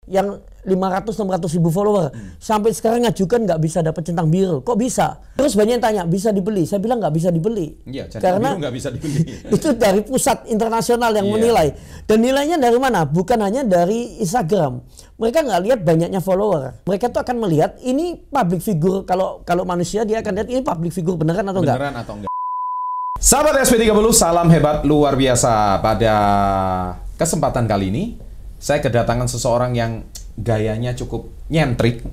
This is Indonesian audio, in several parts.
yang 500-600 ribu follower sampai sekarang ngajukan nggak bisa dapat centang biru. Kok bisa? Terus banyak yang tanya bisa dibeli. Saya bilang nggak bisa dibeli. Iya, karena nggak bisa dibeli. Itu dari pusat internasional yang menilai. Dan nilainya dari mana? Bukan hanya dari Instagram. Mereka nggak lihat banyaknya follower. Mereka tuh akan melihat ini public figure. Kalau manusia dia akan lihat ini public figure beneran atau enggak. Beneran atau enggak. Sahabat SP30, salam hebat luar biasa. Pada kesempatan kali ini saya kedatangan seseorang yang gayanya cukup nyentrik.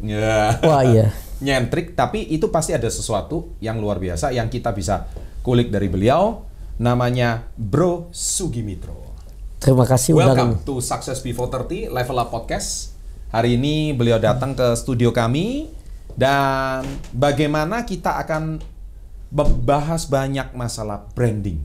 Wah iya. Nyentrik, tapi itu pasti ada sesuatu yang luar biasa yang kita bisa kulik dari beliau. Namanya Bro Sugimitro. Terima kasih. Welcome to Success Before 30 Level Up Podcast. Hari ini beliau datang ke studio kami. Dan bagaimana kita akan membahas banyak masalah branding.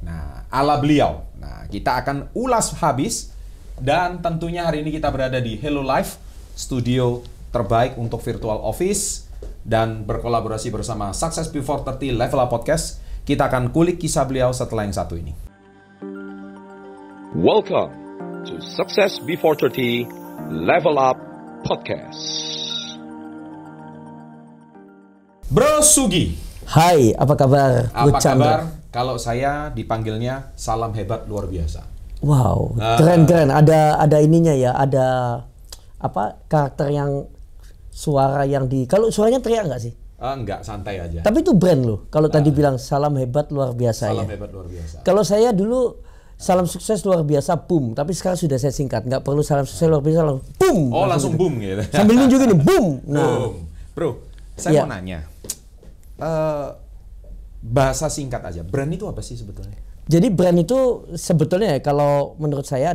Nah, ala beliau. Nah, kita akan ulas habis. Dan tentunya hari ini kita berada di Hello Life, studio terbaik untuk virtual office, dan berkolaborasi bersama Success Before 30 Level Up Podcast. Kita akan kulik kisah beliau setelah yang satu ini. Welcome to Success Before 30 Level Up Podcast. Bro Sugi. Hai, apa kabar? Apa kabar? Kalau saya dipanggilnya salam hebat luar biasa. Wow, keren-keren. Ada ininya ya, ada apa karakter yang suara yang kalau suaranya teriak nggak sih? Enggak, santai aja. Tapi itu brand loh. Kalau tadi bilang salam hebat luar biasa. Salam ya. hebat luar biasa. Kalau saya dulu salam sukses luar biasa boom, tapi sekarang sudah saya singkat, nggak perlu salam sukses luar biasa langsung boom. Oh langsung boom gitu. Sambil nunjukin boom. Nah, boom. Bro, saya mau nanya, bahasa singkat aja, brand itu apa sih sebetulnya? Jadi brand itu sebetulnya kalau menurut saya,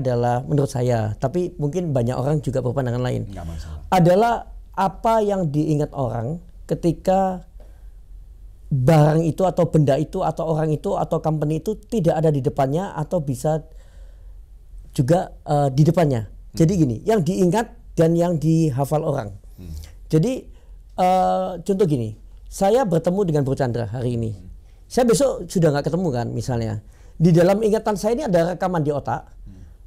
tapi mungkin banyak orang juga berpandangan lain. Nggak masalah. Adalah apa yang diingat orang ketika barang itu atau benda itu atau orang itu atau company itu tidak ada di depannya atau bisa juga di depannya. Jadi gini, yang diingat dan yang dihafal orang. Jadi contoh gini, saya bertemu dengan Bro Chandra hari ini. Saya besok sudah nggak ketemu kan misalnya. Di dalam ingatan saya ini ada rekaman di otak.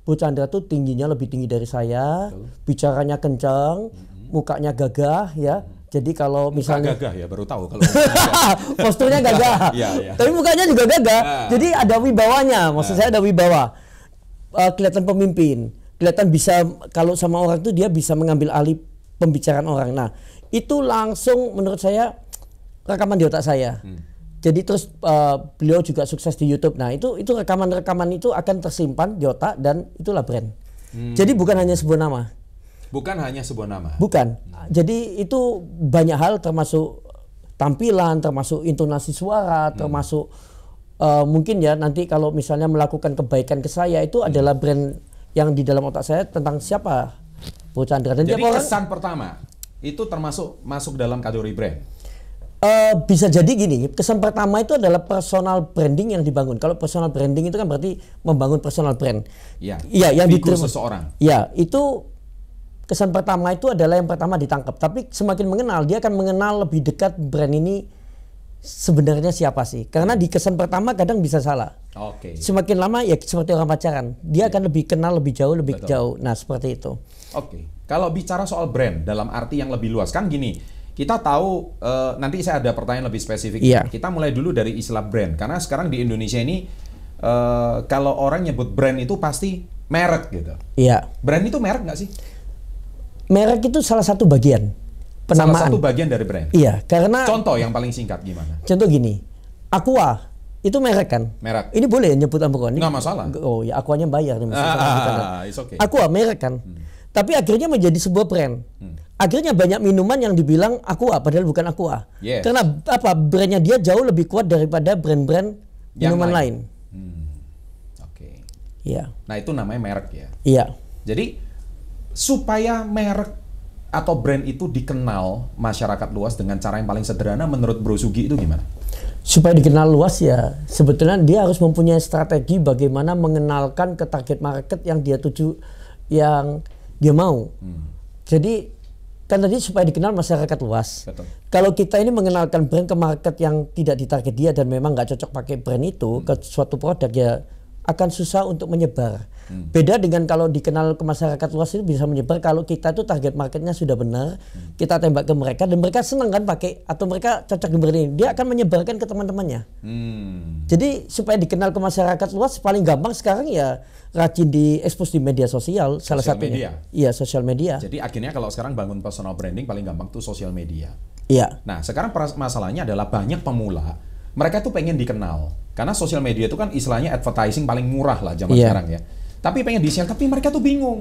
Bro Chandra tuh tingginya lebih tinggi dari saya, bicaranya kencang, mukanya gagah ya. Jadi kalau misalnya gagah ya, baru tahu kalau posturnya gagah. Ya. Tapi mukanya juga gagah. Jadi ada wibawanya. Maksud saya ada wibawa. Kelihatan pemimpin, kelihatan bisa kalau sama orang tuh dia bisa mengambil alih pembicaraan orang. Nah, itu langsung menurut saya rekaman di otak saya. Jadi terus beliau juga sukses di YouTube. Nah, itu rekaman-rekaman itu akan tersimpan di otak dan itulah brand. Jadi bukan hanya sebuah nama. Bukan hanya sebuah nama. Bukan. Jadi itu banyak hal termasuk tampilan, termasuk intonasi suara, termasuk mungkin ya nanti kalau misalnya melakukan kebaikan ke saya itu adalah brand yang di dalam otak saya tentang siapa Bro Chandra. Dan jadi kesan pertama itu termasuk masuk dalam kategori brand. Bisa jadi gini, kesan pertama itu adalah personal branding yang dibangun. Kalau personal branding itu kan berarti membangun personal brand. Iya. Iya, yang figur seseorang. Iya, itu kesan pertama itu adalah yang pertama ditangkap. Tapi semakin mengenal, dia akan mengenal lebih dekat brand ini sebenarnya siapa sih. Karena di kesan pertama kadang bisa salah. Oke. Semakin lama ya seperti orang pacaran, dia akan lebih kenal lebih jauh, lebih jauh. Nah seperti itu. Oke. Kalau bicara soal brand dalam arti yang lebih luas kan gini. Kita tahu, nanti saya ada pertanyaan lebih spesifik. Iya. Kita mulai dulu dari istilah brand. Karena sekarang di Indonesia ini, kalau orang nyebut brand itu pasti merek gitu. Iya. Brand itu merek nggak sih? Merek itu salah satu bagian penamaan. Salah satu bagian dari brand? Iya, karena... Contoh yang paling singkat gimana? Contoh gini, Aqua, itu merek kan? Merek. Ini boleh nyebut Aqua? Nggak masalah. Oh ya, Aquanya bayar nih. It's okay. Aqua, merek kan? Tapi akhirnya menjadi sebuah brand. Akhirnya banyak minuman yang dibilang Aqua padahal bukan Aqua. Yes. Karena apa? Brandnya dia jauh lebih kuat daripada brand-brand minuman lain. Oke. Iya. Nah itu namanya merek ya. Iya. Jadi supaya merek atau brand itu dikenal masyarakat luas dengan cara yang paling sederhana menurut Bro Sugi itu gimana? Supaya dikenal luas ya sebetulnya dia harus mempunyai strategi bagaimana mengenalkan ke target market yang dia tuju, yang dia mau. Jadi kan tadi supaya dikenal masyarakat luas. Betul. Kalau kita ini mengenalkan brand ke market yang tidak ditarget dia dan memang nggak cocok pakai brand itu ke suatu produk ya akan susah untuk menyebar. Beda dengan kalau dikenal ke masyarakat luas itu bisa menyebar kalau kita tuh target marketnya sudah benar, kita tembak ke mereka dan mereka senang kan pakai atau mereka cocok dengan ini, dia akan menyebarkan ke teman-temannya. Jadi supaya dikenal ke masyarakat luas paling gampang sekarang ya rajin diekspos di media sosial salah satunya. Iya, sosial media. Jadi akhirnya kalau sekarang bangun personal branding paling gampang tuh sosial media. Iya. Nah, sekarang masalahnya adalah banyak pemula mereka tuh pengen dikenal karena sosial media itu kan istilahnya advertising paling murah lah zaman sekarang ya. Tapi pengen di-share, tapi mereka tuh bingung.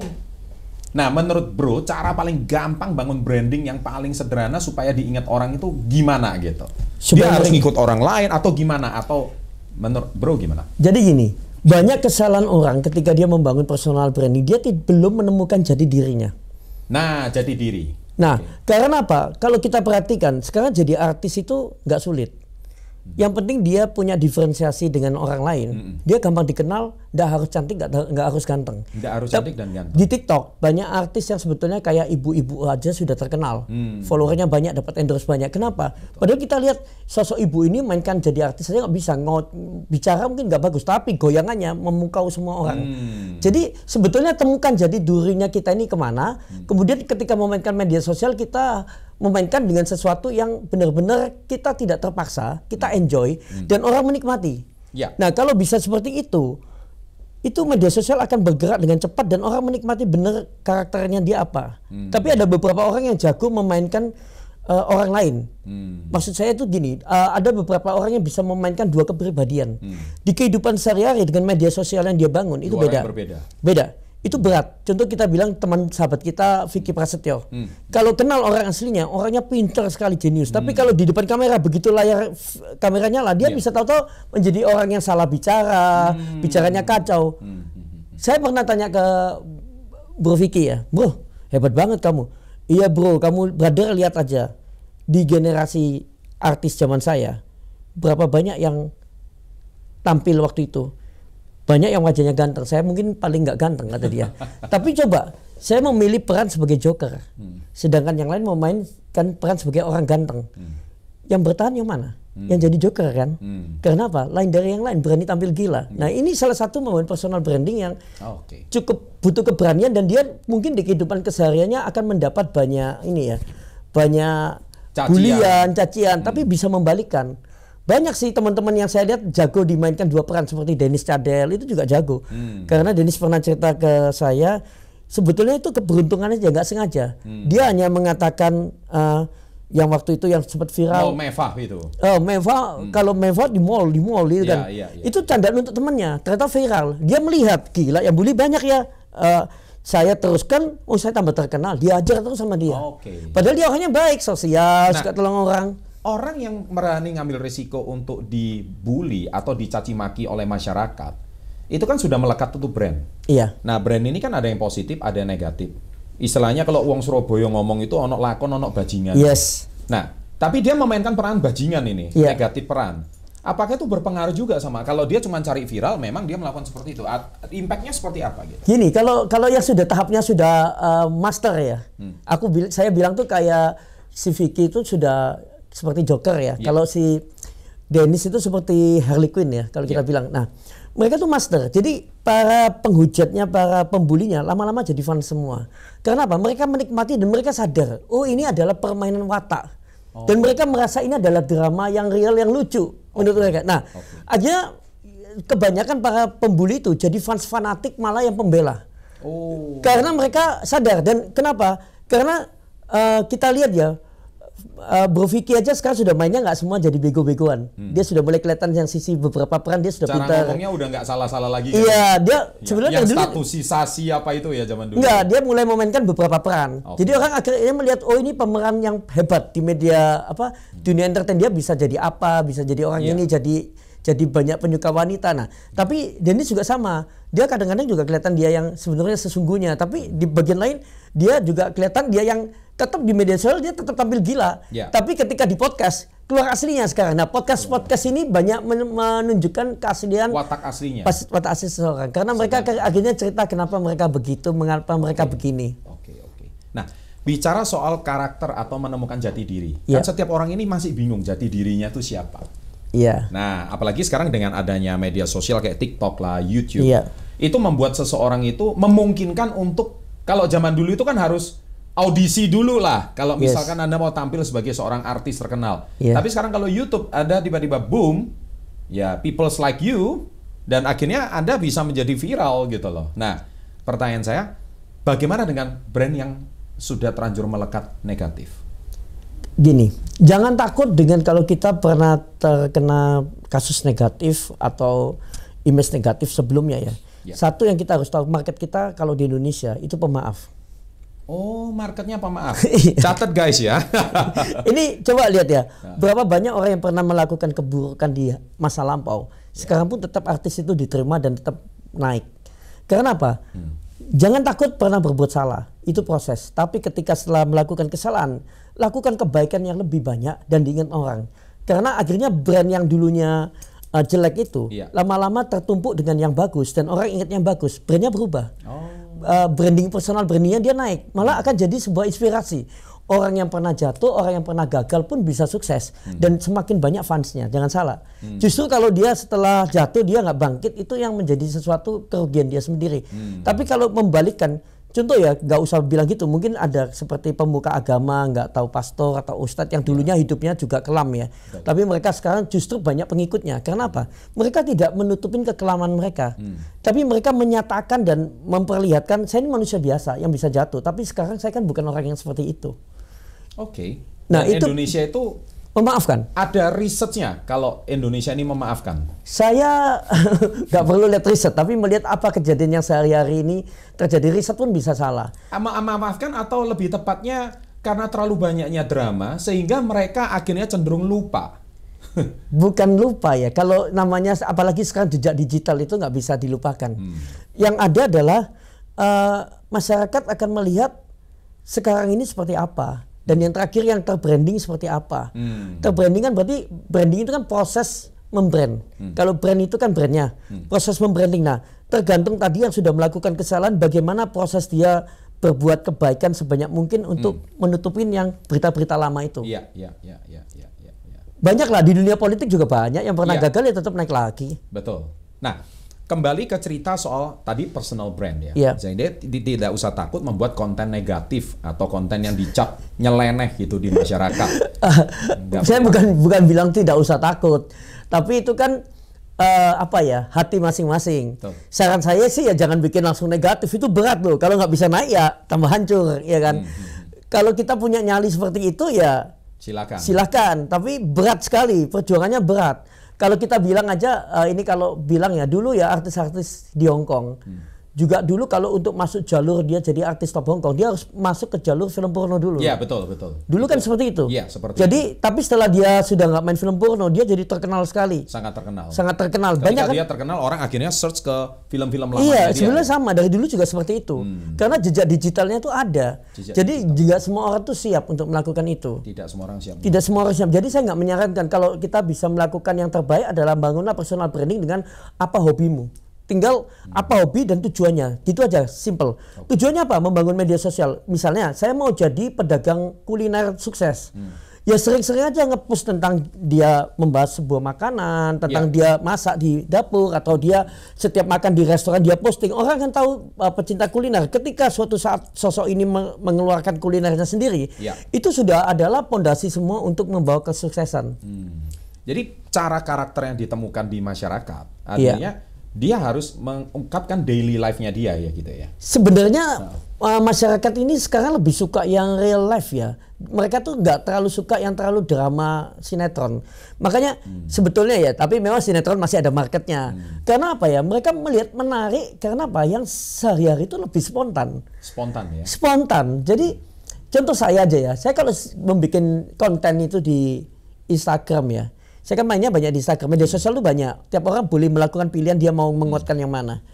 Nah, menurut Bro, cara paling gampang bangun branding yang paling sederhana supaya diingat orang itu gimana gitu? Dia harus ngikut orang lain atau gimana? Atau menurut Bro gimana? Jadi gini, banyak kesalahan orang ketika dia membangun personal branding, dia belum menemukan jati dirinya. Nah, jati diri. Nah, karena apa? Kalau kita perhatikan, sekarang jadi artis itu nggak sulit. Yang penting dia punya diferensiasi dengan orang lain. Dia gampang dikenal, nggak harus cantik, nggak harus ganteng. Nggak harus cantik dan ganteng. Di TikTok banyak artis yang sebetulnya kayak ibu-ibu aja sudah terkenal. Followernya banyak, dapat endorse banyak. Kenapa? Padahal kita lihat sosok ibu ini mainkan jadi artis saja nggak bisa. Bicara mungkin nggak bagus, tapi goyangannya memukau semua orang. Jadi sebetulnya temukan jati dirinya kita ini kemana. Kemudian ketika memainkan media sosial kita memainkan dengan sesuatu yang benar-benar kita tidak terpaksa, kita enjoy dan orang menikmati. Nah, kalau bisa seperti itu media sosial akan bergerak dengan cepat dan orang menikmati benar karakternya dia apa. Tapi ada beberapa orang yang jago memainkan orang lain. Maksud saya itu gini, ada beberapa orang yang bisa memainkan dua kepribadian. Di kehidupan sehari-hari dengan media sosial yang dia bangun itu beda. Beda. Itu berat. Contoh kita bilang teman sahabat kita Vicky Prasetyo. Kalau kenal orang aslinya, orangnya pintar sekali, jenius. Tapi kalau di depan kamera begitu layar kameranya lah, dia bisa tahu-tahu menjadi orang yang salah bicara, bicaranya kacau. Saya pernah tanya ke Bro Vicky ya, bro hebat banget kamu. Iya bro, kamu brother lihat aja di generasi artis zaman saya berapa banyak yang tampil waktu itu. Banyak yang wajahnya ganteng, saya mungkin paling nggak ganteng kata dia. Tapi coba, saya memilih peran sebagai joker, sedangkan yang lain memainkan peran sebagai orang ganteng. Yang bertahan yang mana? Yang jadi joker kan? Karena apa? Lain dari yang lain, berani tampil gila. Nah ini salah satu membangun personal branding yang cukup butuh keberanian dan dia mungkin di kehidupan kesehariannya akan mendapat banyak banyak bulian, cacian, tapi bisa membalikkan. Banyak sih teman-teman yang saya lihat jago dimainkan dua peran seperti Dennis Cadel itu juga jago. Karena Dennis pernah cerita ke saya, sebetulnya itu keberuntungannya aja nggak sengaja. Dia hanya mengatakan yang waktu itu yang sempat viral. Mevah itu. Mevah, kalau Mevah di mall gitu kan. Itu candaan untuk temannya, ternyata viral. Dia melihat gila yang bully banyak ya. Saya teruskan, saya tambah terkenal. Dia ajar terus sama dia. Padahal dia orangnya baik, sosial, suka tolong orang. Orang yang berani ngambil risiko untuk dibully atau dicaci maki oleh masyarakat, itu kan sudah melekat tuh brand. Iya. Nah brand ini kan ada yang positif, ada yang negatif. Istilahnya kalau uang Surabaya ngomong itu ono lakon, ono bajingan. Yes. Nah, tapi dia memainkan peran bajingan ini, negatif peran. Apakah itu berpengaruh juga sama kalau dia cuma cari viral, memang dia melakukan seperti itu? Impactnya seperti apa gitu? Gini, kalau yang sudah tahapnya sudah master ya, saya bilang tuh kayak si Vicky itu sudah seperti Joker ya. Kalau si Dennis itu seperti Harley Quinn ya kalau kita bilang. Nah, mereka tuh master. Jadi para penghujatnya, para pembulinya lama-lama jadi fun semua. Karena apa? Mereka menikmati dan mereka sadar, oh ini adalah permainan watak. Dan mereka merasa ini adalah drama yang real, yang lucu menurut mereka. Nah, akhirnya kebanyakan para pembuli itu jadi fans fanatik malah yang pembela. Karena mereka sadar. Dan kenapa? Karena kita lihat ya, Bro Vicky aja sekarang sudah mainnya nggak semua jadi bego-begoan. Dia sudah mulai kelihatan yang sisi beberapa peran dia sudah pintar. Cara ngomongnya udah nggak salah-salah lagi. Iya, kan? Dia sebenarnya yang statusisasi apa itu ya zaman dulu. Enggak, dia mulai memainkan beberapa peran. Jadi orang akhirnya melihat oh ini pemeran yang hebat di media dunia entertain, dia bisa jadi apa, bisa jadi orang ini jadi banyak penyuka wanita. Nah, tapi Dennis juga sama. Dia kadang-kadang juga kelihatan dia yang sebenarnya sesungguhnya, tapi di bagian lain dia juga kelihatan dia yang tetap di media sosial dia tetap tampil gila. Tapi ketika di podcast keluar aslinya sekarang. Nah, podcast ini banyak menunjukkan keaslian watak aslinya. Watak asli seseorang. Karena mereka akhirnya cerita kenapa mereka begitu, mengapa mereka begini. Nah, bicara soal karakter atau menemukan jati diri. Kan setiap orang ini masih bingung jati dirinya itu siapa. Iya. Nah, apalagi sekarang dengan adanya media sosial kayak TikTok lah, YouTube, Iya. itu membuat seseorang itu memungkinkan untuk, kalau zaman dulu itu kan harus audisi dulu lah. Kalau misalkan Anda mau tampil sebagai seorang artis terkenal. Iya. Tapi sekarang kalau YouTube ada tiba-tiba boom, ya people's like you, dan akhirnya Anda bisa menjadi viral gitu loh. Nah, pertanyaan saya, bagaimana dengan brand yang sudah terlanjur melekat negatif? Gini, jangan takut dengan kalau kita pernah terkena kasus negatif atau image negatif sebelumnya ya. Satu yang kita harus tahu, market kita kalau di Indonesia itu pemaaf. Oh, marketnya pemaaf. Catat guys ya. Ini coba lihat ya, berapa banyak orang yang pernah melakukan keburukan di masa lampau. Sekarang pun tetap artis itu diterima dan tetap naik. Karena apa? Jangan takut pernah berbuat salah, itu proses. Tapi ketika setelah melakukan kesalahan, lakukan kebaikan yang lebih banyak dan diingat orang. Karena akhirnya brand yang dulunya jelek itu lama-lama tertumpuk dengan yang bagus dan orang ingat yang bagus, brandnya berubah. Branding personal brandingnya dia naik, malah akan jadi sebuah inspirasi. Orang yang pernah jatuh, orang yang pernah gagal pun bisa sukses dan semakin banyak fansnya. Jangan salah. Justru kalau dia setelah jatuh dia nggak bangkit, itu yang menjadi sesuatu kerugian dia sendiri. Tapi kalau membalikkan, contoh ya, nggak usah bilang gitu. Mungkin ada seperti pemuka agama, nggak tahu pastor atau ustadz yang dulunya hidupnya juga kelam ya. Tapi mereka sekarang justru banyak pengikutnya. Karena apa? Mereka tidak menutupin kekelaman mereka. Tapi mereka menyatakan dan memperlihatkan, saya ini manusia biasa yang bisa jatuh. Tapi sekarang saya kan bukan orang yang seperti itu. Oke. Nah, itu Indonesia itu memaafkan. ada risetnya kalau Indonesia ini memaafkan. Saya nggak perlu lihat riset, tapi melihat apa kejadian yang sehari-hari ini terjadi, riset pun bisa salah. Memaafkan atau lebih tepatnya karena terlalu banyaknya drama sehingga mereka akhirnya cenderung lupa. Bukan lupa ya, kalau namanya apalagi sekarang jejak digital itu nggak bisa dilupakan. Yang ada adalah masyarakat akan melihat sekarang ini seperti apa. Dan yang terakhir yang terbranding seperti apa. Terbranding kan berarti, branding itu kan proses membrand. Kalau brand itu kan brandnya, proses membranding. Nah, tergantung tadi yang sudah melakukan kesalahan, bagaimana proses dia berbuat kebaikan sebanyak mungkin untuk menutupin yang berita-berita lama itu. Iya. Banyak lah, di dunia politik juga banyak yang pernah gagal ya tetap naik lagi. Betul. Nah, kembali ke cerita soal tadi personal brand ya. Jadi tidak usah takut membuat konten negatif atau konten yang dicap nyeleneh gitu di masyarakat. Saya bukan bilang tidak usah takut, tapi itu kan apa ya, hati masing-masing. Saran saya sih ya jangan bikin langsung negatif, itu berat loh. Kalau nggak bisa naik ya tambah hancur, ya kan. Kalau kita punya nyali seperti itu ya silakan. Tapi berat sekali, perjuangannya berat. Kalau kita bilang aja, ini kalau bilang ya, dulu ya artis-artis di Hong Kong, juga dulu kalau untuk masuk jalur dia jadi artis top Hong Kong, dia harus masuk ke jalur film porno dulu. Iya, betul. Dulu kan seperti itu. Iya, seperti jadi, itu. tapi setelah dia sudah nggak main film porno, dia jadi terkenal sekali. Sangat terkenal. Ketika banyak kan dia terkenal, orang akhirnya search ke film-film lama. Iya, sebenarnya sama. Dari dulu juga seperti itu. Karena jejak digitalnya itu ada. Jadi juga semua orang tuh siap untuk melakukan itu. Tidak semua orang siap. Jadi saya nggak menyarankan, kalau kita bisa melakukan yang terbaik adalah bangunlah personal branding dengan apa hobimu. Tinggal apa hobi dan tujuannya, gitu aja, simple. Tujuannya apa? Membangun media sosial. Misalnya saya mau jadi pedagang kuliner sukses. Ya sering-sering aja nge-post tentang dia membahas sebuah makanan, tentang dia masak di dapur, atau dia setiap makan di restoran dia posting. Orang kan tahu pecinta kuliner. Ketika suatu saat sosok ini mengeluarkan kulinernya sendiri, itu sudah adalah pondasi semua untuk membawa kesuksesan. Jadi cara karakter yang ditemukan di masyarakat, artinya dia harus mengungkapkan daily life-nya dia ya gitu ya. Sebenarnya masyarakat ini sekarang lebih suka yang real life ya. Mereka tuh nggak terlalu suka yang terlalu drama sinetron. Makanya sebetulnya ya, tapi memang sinetron masih ada marketnya. Karena apa ya? Mereka melihat menarik karena apa? Yang sehari-hari itu lebih spontan. Spontan. Jadi contoh saya aja ya. Saya kalau membuat konten itu di Instagram ya. Saya kan mainnya banyak di Instagram, media sosial tuh banyak. Tiap orang boleh melakukan pilihan dia mau menguatkan yang mana.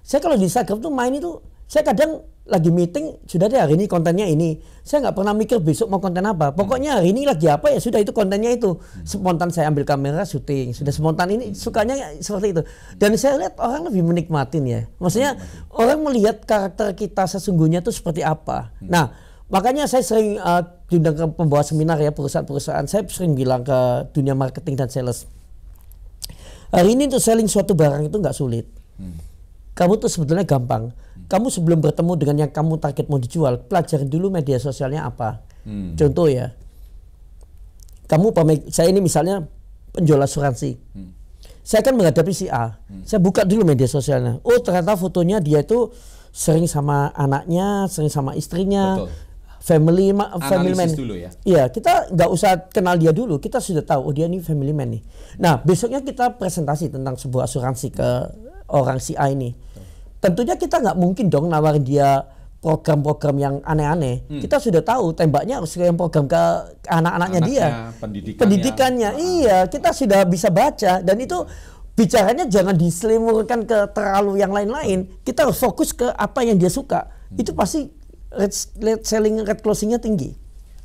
Saya kalau di Instagram tuh main itu, saya kadang lagi meeting, sudah deh hari ini kontennya ini. Saya nggak pernah mikir besok mau konten apa. Pokoknya hari ini lagi apa ya sudah itu kontennya itu. Spontan saya ambil kamera syuting, sudah spontan ini, sukanya seperti itu. Dan saya lihat orang lebih menikmatin ya. Maksudnya orang melihat karakter kita sesungguhnya itu seperti apa. Nah, makanya saya sering diundang ke pembawa seminar ya, perusahaan-perusahaan. Saya sering bilang ke dunia marketing dan sales, Hari ini untuk selling suatu barang itu nggak sulit. Kamu tuh sebetulnya gampang. Kamu sebelum bertemu dengan yang kamu target mau dijual, pelajarin dulu media sosialnya apa. Contoh ya, saya ini misalnya penjual asuransi. Saya akan menghadapi si A. Saya buka dulu media sosialnya. Oh ternyata fotonya dia itu sering sama anaknya, sering sama istrinya. Betul. Family man dulu ya. Iya, kita nggak usah kenal dia dulu, kita sudah tahu oh dia ini family man nih. Nah besoknya kita presentasi tentang sebuah asuransi ke orang si A ini. Tentunya kita nggak mungkin dong nawarin dia program-program yang aneh-aneh. Kita sudah tahu tembaknya harus yang program ke anak-anaknya dia, pendidikannya. Iya, kita sudah bisa baca dan itu bicaranya jangan diselimurkan ke terlalu yang lain-lain. Kita harus fokus ke apa yang dia suka. Itu pasti red closingnya tinggi.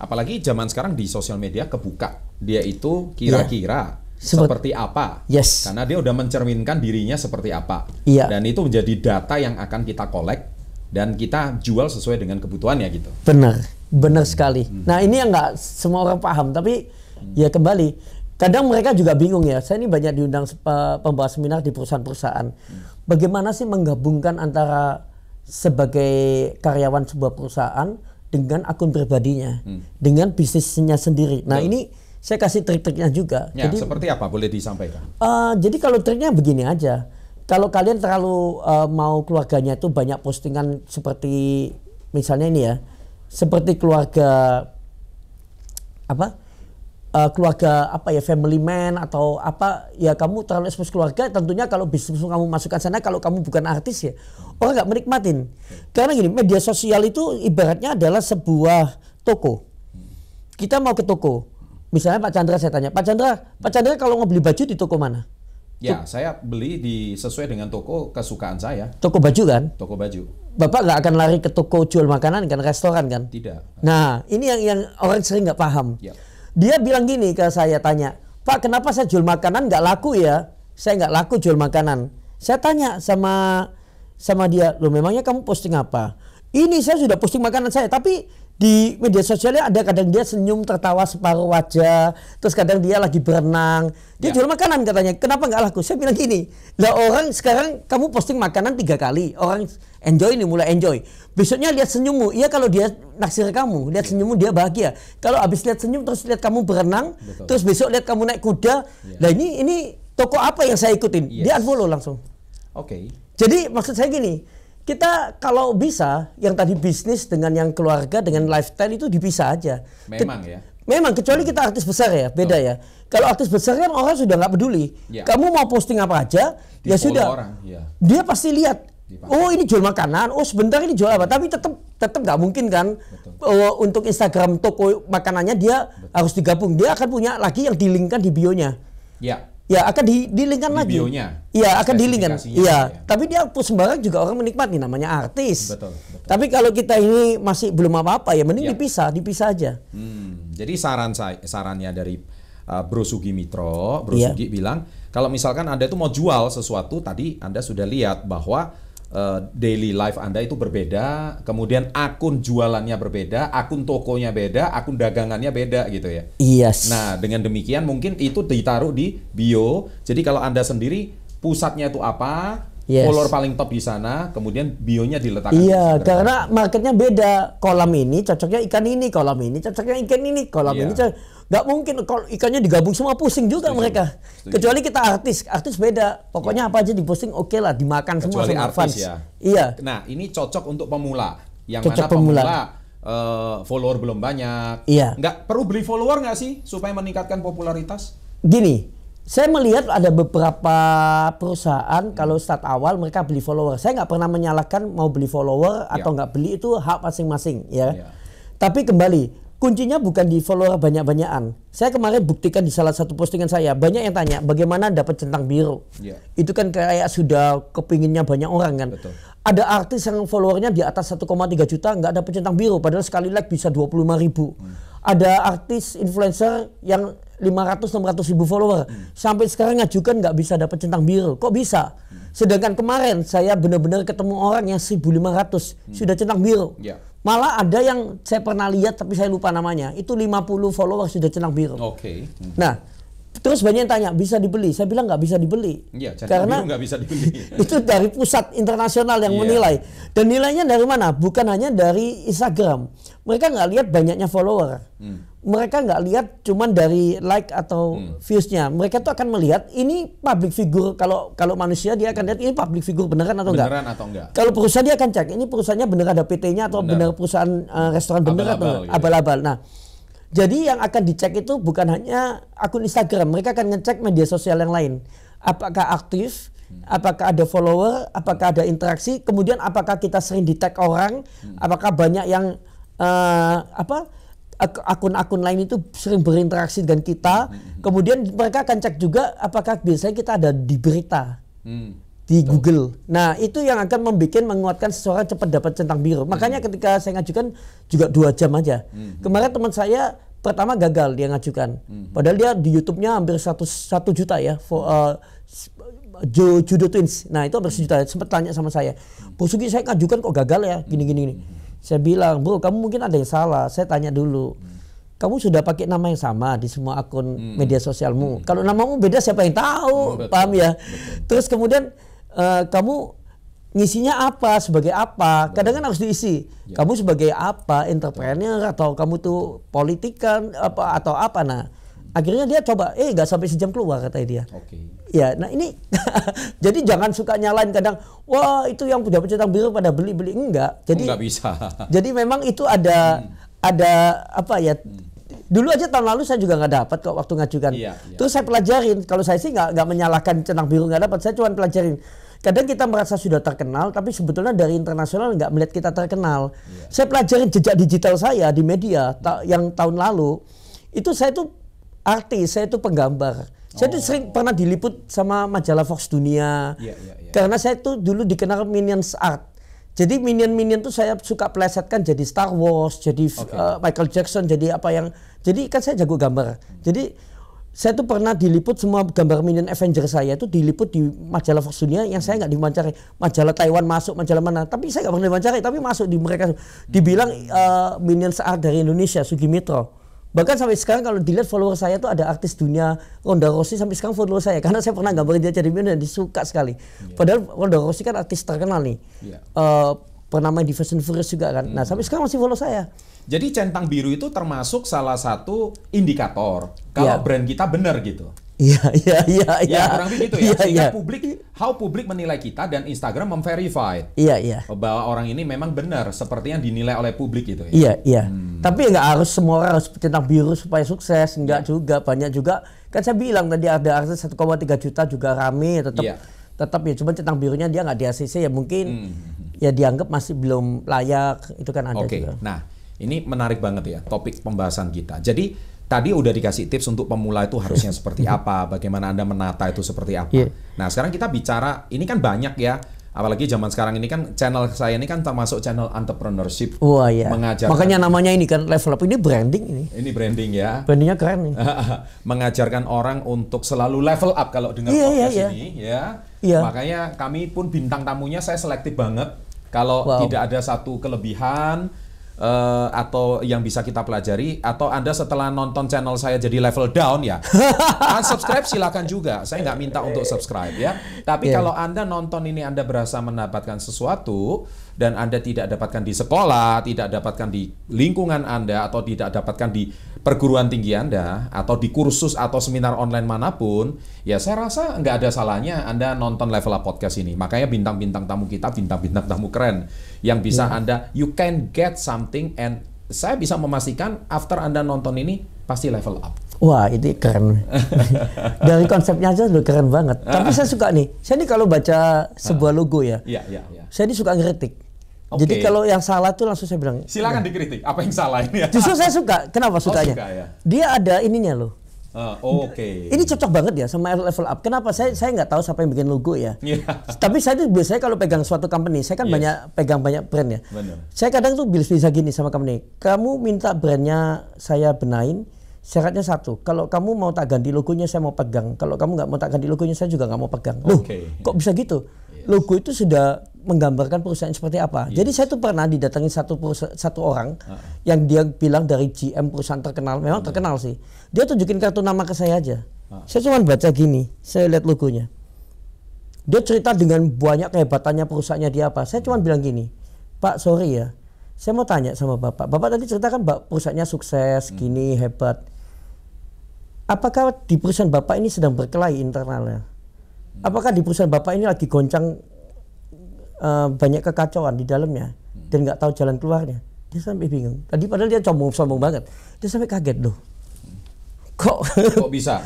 Apalagi zaman sekarang di sosial media kebuka. Dia itu kira-kira seperti apa? Yes. Karena dia udah mencerminkan dirinya seperti apa. Iya. Dan itu menjadi data yang akan kita collect dan kita jual sesuai dengan kebutuhannya gitu. Benar sekali. Nah ini yang nggak semua orang paham. Tapi ya kembali, kadang mereka juga bingung ya. Saya ini banyak diundang pembawa seminar di perusahaan-perusahaan. Bagaimana sih menggabungkan antara sebagai karyawan sebuah perusahaan dengan akun pribadinya, dengan bisnisnya sendiri. Nah ini saya kasih trik-triknya juga. Ya, jadi seperti apa boleh disampaikan? Jadi kalau triknya begini aja. Kalau kalian terlalu mau keluarganya itu banyak postingan seperti misalnya ini ya, seperti keluarga family man atau apa ya, kamu terlalu ekspos keluarga, tentunya kalau bisnis kamu masukkan sana, kalau kamu bukan artis ya orang nggak menikmatin. Karena gini, media sosial itu ibaratnya adalah sebuah toko. Kita mau ke toko, misalnya Pak Chandra, saya tanya Pak Chandra kalau mau beli baju di toko mana? Ya, saya beli sesuai dengan toko kesukaan saya. Toko baju kan? Toko baju. Bapak nggak akan lari ke toko jual makanan kan, restoran kan? Tidak. Nah ini yang orang sering nggak paham. Ya. Dia bilang gini ke saya, tanya, Pak kenapa saya jual makanan nggak laku ya? Saya nggak laku jual makanan. Saya tanya sama dia, loh memangnya kamu posting apa? Ini saya sudah posting makanan saya, tapi di media sosialnya ada kadang dia senyum tertawa separuh wajah, terus kadang dia lagi berenang, dia jual makanan katanya. Kenapa nggak laku? Saya bilang gini, lah orang sekarang kamu posting makanan 3 kali, orang enjoy nih, mulai enjoy. Besoknya lihat senyummu, iya kalau dia naksir kamu, lihat senyummu dia bahagia. Kalau habis lihat senyum terus lihat kamu berenang, terus besok lihat kamu naik kuda, lah ini toko apa yang saya ikutin? Dia unfollow langsung. Oke. Jadi maksud saya gini, kita kalau bisa yang tadi bisnis dengan yang keluarga dengan lifestyle itu dipisah aja. Memang ya. Memang kecuali kita artis besar ya, beda ya. Kalau artis besar kan orang sudah nggak peduli. Ya. Kamu mau posting apa aja, ya sudah. Orang, ya. Dia pasti lihat. Oh ini jual makanan, oh sebentar ini jual apa? Tapi tetap nggak mungkin kan. Untuk Instagram toko makanannya dia harus digabung. Dia akan punya lagi yang di-linkkan di bio-nya. Ya. Ya akan di-linkkan lagi. Bionya. Iya akan di-linkkan. Ya. Iya. Tapi dia post sembarang juga orang menikmati, namanya artis. Betul. Tapi kalau kita ini masih belum apa-apa ya mending dipisah aja. Jadi sarannya dari Bro Sugi Mitro, Bro Sugi bilang kalau misalkan Anda itu mau jual sesuatu, tadi Anda sudah lihat bahwa daily life Anda itu berbeda, kemudian akun jualannya berbeda, akun tokonya beda, akun dagangannya beda gitu ya. Yes. Nah dengan demikian mungkin itu ditaruh di bio. Jadi kalau Anda sendiri pusatnya itu apa, follower paling top di sana, kemudian bionya diletakkan. Iya, karena marketnya beda. Kolam ini cocoknya ikan ini, kolam ini cocoknya ikan ini, kolam ini nggak mungkin kalau ikannya digabung semua, pusing juga mereka. Kecuali kita artis beda. Pokoknya apa aja diposting oke lah, dimakan kecuali semua sama artis fans. ya. Iya. Nah ini cocok untuk pemula. Yang cocok mana pemula follower belum banyak. Iya. Nggak perlu beli follower nggak sih supaya meningkatkan popularitas? Gini, saya melihat ada beberapa perusahaan kalau start awal mereka beli follower. Saya nggak pernah menyalahkan mau beli follower atau nggak beli, itu hak masing-masing ya. Tapi kembali, kuncinya bukan di follower banyak-banyakan. Saya kemarin buktikan di salah satu postingan saya, banyak yang tanya bagaimana dapat centang biru. Itu kan kayak sudah kepinginnya banyak orang kan. Betul. Ada artis yang followernya di atas 1,3 juta nggak dapat centang biru, padahal sekali like bisa 25.000. Ada artis influencer yang 500-600 ribu follower sampai sekarang ngajukan nggak bisa dapat centang biru. Kok bisa? Sedangkan kemarin saya benar-benar ketemu orang yang 1.500 sudah centang biru. Malah ada yang saya pernah lihat tapi saya lupa namanya, itu 50 follower sudah centang biru. Oke. Nah, Terus banyak yang tanya, bisa dibeli? Saya bilang nggak bisa dibeli. Iya, karena nggak bisa dibeli. Itu dari pusat internasional yang menilai. Dan nilainya dari mana? Bukan hanya dari Instagram. Mereka nggak lihat banyaknya follower. Mereka nggak lihat cuman dari like atau views-nya. Mereka tuh akan melihat ini public figure. Kalau manusia dia akan lihat ini public figure beneran atau enggak. Beneran atau enggak. Kalau perusahaan dia akan cek ini perusahaannya bener ada PT-nya atau bener perusahaan restoran bener atau gitu. abal-abal. Nah, jadi yang akan dicek itu bukan hanya akun Instagram, mereka akan ngecek media sosial yang lain. Apakah aktif, apakah ada follower, apakah ada interaksi, kemudian apakah kita sering di-tag orang, apakah banyak yang akun-akun lain itu sering berinteraksi dengan kita. Kemudian mereka akan cek juga apakah biasanya kita ada di berita. Di Google. Nah, itu yang akan menguatkan seseorang cepat dapat centang biru. Makanya ketika saya ngajukan juga 2 jam aja. Kemarin teman saya pertama gagal dia ngajukan. Padahal dia di YouTube-nya hampir 1 juta ya. Judo Twins. Nah, itu hampir 1 juta. Sempat tanya sama saya. Bu Sugi, saya ngajukan kok gagal ya? Gini. Saya bilang, "Bro, kamu mungkin ada yang salah." Saya tanya dulu. Kamu sudah pakai nama yang sama di semua akun media sosialmu. Kalau namamu beda siapa yang tahu? Paham ya? Terus kemudian kamu ngisinya apa, sebagai apa? Kadang kan harus diisi. Kamu sebagai apa, entrepreneur atau kamu tuh politikan apa atau apa? Nah, akhirnya dia coba, nggak sampai sejam keluar katanya dia. Ya, nah ini jadi jangan suka nyalain kadang. Wah, itu yang punya centang biru pada beli enggak. Jadi nggak bisa. Jadi memang itu ada apa ya? Dulu aja tahun lalu saya juga nggak dapat kok waktu ngajukan. Terus saya pelajarin. Kalau saya sih nggak menyalahkan centang biru nggak dapat. Saya cuma pelajarin. Kadang kita merasa sudah terkenal, tapi sebetulnya dari internasional nggak melihat kita terkenal. Saya pelajarin jejak digital saya di media yang tahun lalu. Itu saya tuh artis, saya tuh penggambar. Saya tuh sering pernah diliput sama majalah Fox Dunia. Karena saya tuh dulu dikenal Minions Art. Jadi Minion tuh saya suka plesetkan jadi Star Wars, jadi Michael Jackson, jadi apa yang. Jadi kan saya jago gambar. Jadi saya tuh pernah diliput semua gambar Minion Avenger saya itu diliput di majalah Fox Dunia yang saya nggak diwawancarai. Majalah Taiwan masuk, majalah mana. Tapi saya nggak pernah diwawancarai, tapi masuk di mereka. Dibilang Minions Art dari Indonesia, Sugimitro. Bahkan sampai sekarang kalau dilihat follower saya tuh ada artis dunia, Ronda Rousey sampai sekarang follower saya. Karena saya pernah gambarin dia jadi Minion dan disuka sekali. Padahal Ronda Rousey kan artis terkenal nih. Pernah main di Fast and Furious juga kan. Nah sampai sekarang masih follow saya. Jadi centang biru itu termasuk salah satu indikator kalau brand kita benar gitu. Iya. Kurang lebih gitu ya. Sehingga publik menilai kita dan Instagram memverify. Iya. Bahwa orang ini memang benar seperti yang dinilai oleh publik gitu ya. Iya. Tapi nggak harus semua orang harus centang biru supaya sukses. Enggak juga, banyak juga. Kan saya bilang tadi ada artis 1,3 juta juga rame tetap ya, cuma centang birunya dia nggak di ACC ya mungkin ya dianggap masih belum layak, itu kan ada juga. Nah, ini menarik banget ya topik pembahasan kita. Jadi tadi udah dikasih tips untuk pemula itu harusnya seperti apa, bagaimana Anda menata itu seperti apa. Nah, sekarang kita bicara, ini kan banyak ya, apalagi zaman sekarang ini kan channel saya ini kan termasuk channel entrepreneurship. Wah iya. Makanya namanya ini kan Level Up, ini branding ini. Ini branding ya. Brandingnya keren nih. Mengajarkan orang untuk selalu level up kalau dengar podcast ini ya. Makanya kami pun bintang tamunya saya selektif banget. Kalau tidak ada satu kelebihan atau yang bisa kita pelajari, atau Anda setelah nonton channel saya jadi level down ya, subscribe silakan juga. Saya nggak minta untuk subscribe ya. Tapi kalau Anda nonton ini Anda berasa mendapatkan sesuatu dan Anda tidak dapatkan di sekolah, tidak dapatkan di lingkungan Anda, atau tidak dapatkan di perguruan tinggi Anda, atau di kursus atau seminar online manapun, ya saya rasa nggak ada salahnya Anda nonton Level Up Podcast ini. Makanya bintang-bintang tamu kita, bintang-bintang tamu keren, yang bisa Anda, you can get something, and saya bisa memastikan after Anda nonton ini, pasti level up. Wah, ini keren. Dari konsepnya aja udah keren banget. Tapi saya suka nih, saya nih kalau baca sebuah logo ya, saya ini suka ngeritik. Jadi kalau yang salah tuh langsung saya bilang, silakan dikritik. Apa yang salah ini? Justru saya suka. Kenapa sukanya? Suka, ya? Dia ada ininya loh. Ini cocok banget ya sama Level Up. Kenapa? Saya nggak tahu siapa yang bikin logo ya. Tapi saya tuh biasanya kalau pegang suatu company, saya kan pegang banyak brand ya. Bener. Saya kadang tuh bisa gini sama company. Kamu minta brandnya saya benahin, syaratnya satu. Kalau kamu mau tak ganti logonya, saya mau pegang. Kalau kamu nggak mau tak ganti logonya, saya juga nggak mau pegang. Loh, kok bisa gitu? Logo itu sudah menggambarkan perusahaan seperti apa. Jadi saya tuh pernah didatangi satu orang yang dia bilang dari GM perusahaan terkenal, memang terkenal sih. Dia tunjukin kartu nama ke saya aja. Saya cuma baca gini, saya lihat logonya. Dia cerita dengan banyak kehebatannya perusahaannya dia apa. Saya cuma bilang gini, Pak sorry ya, saya mau tanya sama Bapak. Bapak tadi ceritakan perusahaannya sukses, gini hebat. Apakah di perusahaan Bapak ini sedang berkelahi internalnya? Apakah di perusahaan Bapak ini lagi goncang banyak kekacauan di dalamnya dan nggak tahu jalan keluarnya? Dia sampai bingung. Tadi padahal dia sombong banget. Dia sampai kaget loh. Kok bisa?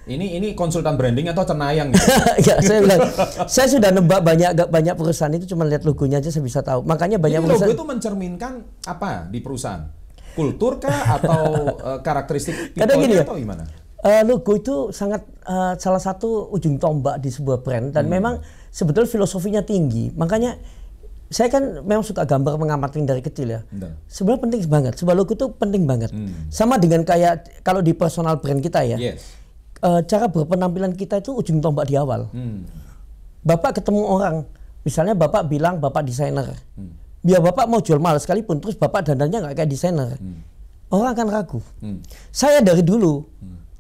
Ini konsultan branding atau cenayang gitu? Ya, saya bilang, saya sudah nebak banyak perusahaan itu cuma lihat logonya aja saya bisa tah. Makanya banyak perusahaan. Logo itu mencerminkan apa di perusahaan? Kultur kah atau karakteristik people gini atau gimana? Logo itu sangat salah satu ujung tombak di sebuah brand dan memang sebetulnya filosofinya tinggi. Makanya saya kan memang suka gambar mengamati dari kecil ya. Sebenarnya penting banget. Sebuah logo itu penting banget. Sama dengan kayak kalau di personal brand kita ya. Cara berpenampilan kita itu ujung tombak di awal. Bapak ketemu orang, misalnya Bapak bilang Bapak desainer. Biar Bapak mau jual mahal sekalipun, terus Bapak dandannya nggak kayak desainer. Orang akan ragu. Saya dari dulu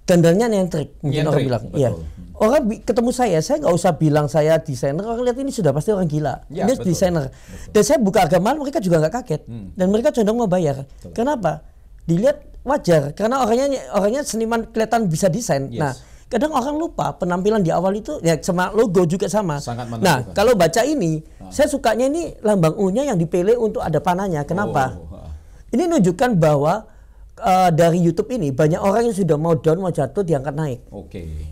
dandannya nyentrik, mungkin orang bilang. Iya. Orang ketemu saya nggak usah bilang saya desainer, orang lihat ini sudah pasti orang gila. Ya, ini desainer. Dan saya buka harga mahal, mereka juga nggak kaget. Dan mereka condong mau bayar. Kenapa? Dilihat wajar, karena orangnya seniman kelihatan bisa desain. Nah, kadang orang lupa penampilan di awal itu ya sama logo juga sama. Nah, kalau baca ini, saya sukanya ini lambang U-nya yang dipilih untuk ada panahnya. Kenapa? Ini menunjukkan bahwa dari YouTube ini banyak orang yang sudah mau down, mau jatuh diangkat naik.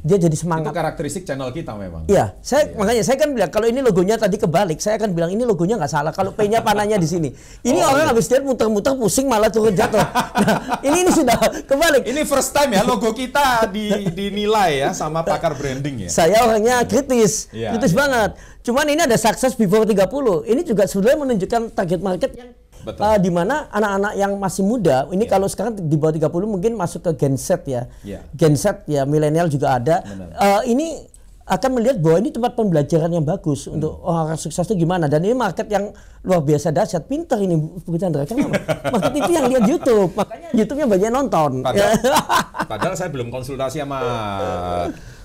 Dia jadi semangat. Itu karakteristik channel kita memang. Iya, makanya saya kan bilang kalau ini logonya tadi kebalik, saya akan bilang ini logonya nggak salah kalau P-nya panahnya di sini. Ini orang habis lihat muter-muter pusing malah turun jatuh. Nah, ini sudah kebalik. Ini first time ya logo kita dinilai ya sama pakar branding ya. Saya orangnya kritis banget. Cuman ini ada success before 30. Ini juga sebenarnya menunjukkan target market yang di mana anak-anak yang masih muda ini kalau sekarang di bawah 30 mungkin masuk ke Gen Z ya. Gen Z ya, milenial juga ada. Ini akan melihat bahwa ini tempat pembelajaran yang bagus untuk orang sukses itu gimana, dan ini market yang luar biasa dahsyat. Pinter ini Bu Chandra. Kenapa? Market itu yang lihat YouTube, makanya YouTube-nya banyak nonton. Padahal saya belum konsultasi